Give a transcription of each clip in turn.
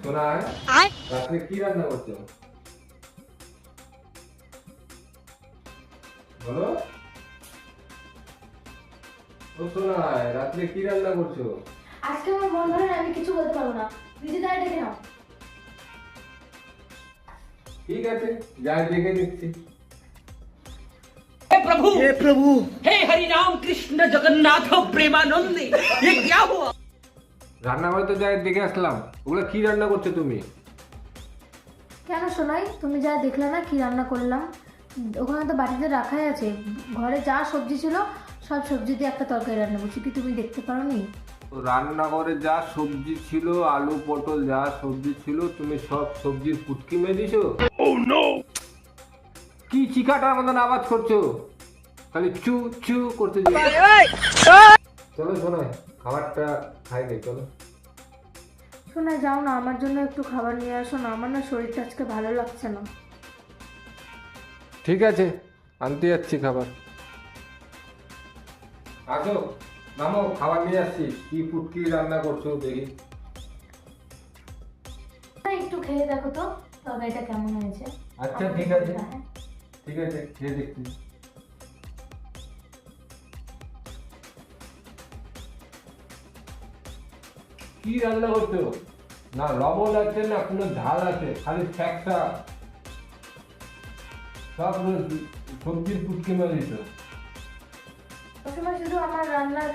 শোনা রাত্রে কি রান্না করছো বলো। ও শোনা রাত্রে কি রান্না করছো? আজকে আমার মন ভালো না, আমি কিছু বলতে পারবো না। নিজে তাই ডেকে নাও। ঠিক আছে যাই দেখে দিচ্ছি। हे प्रभु हे हरि राम कृष्ण जगन्नाथ प्रेमानंद ये क्या हुआ? রান্নাঘরে তো যাই দেখে আসলাম, ওগুলো কি রান্না করছো তুমি? কেন শোনাই, তুমি যা দেখলে না কি রান্না করলাম? ওখানে তো বাটিতে রাখাই আছে, ঘরে যা সবজি ছিল সব সবজি দিয়ে একটা তরকারি রান্না করছি, কি তুমি দেখতে পারোনি? রান্নাঘরে যা সবজি ছিল, আলু পটল যা সবজি ছিল, তুমি সব সবজির পুটকি মেরে দিছো। কি চিকাটার মতন আওয়াজ করছো, খালি চু চু করতে চলো শোনো খাবারটা খাই নি চলো। শোনাই যাও না, আমার জন্য একটু খাবার নিয়ে আসো না, আমার না শরীরটা আজকে ভালো লাগছে না। ঠিক আছে আনতে যাচ্ছি খাবার। আসো নামো, খাবার নিয়ে আসছি। কি পুটকি রান্না করছো দেখি। একটু খেয়ে দেখো তো তরকারিটা কেমন হয়েছে। আচ্ছা ঠিক আছে, ঠিক আছে খেয়ে দেখছি। কি রান্না করছো? না লবণ আছে না কোনো ঝাল আছে, খালি ফ্যাকটা সব সবজির পুটকি মেরে দিত। সবসময় শুধু আমার রান্নার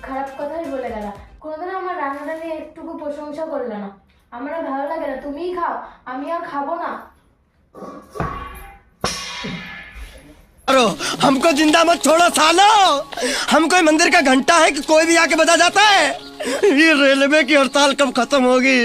খারাপ কথাই বলে গেল, কোনোদিন আমার রান্নাটা নিয়ে একটুকু প্রশংসা করলে না। আমার আর ভালো লাগে না, তুমিই খাও, আমি আর খাবো না। अरे हमको जिंदा मत छोड़ो सालो, हम कोई मंदिर का घंटा है कि कोई भी आके बजा जाता है। ये रेलवे की हड़ताल कब खत्म होगी?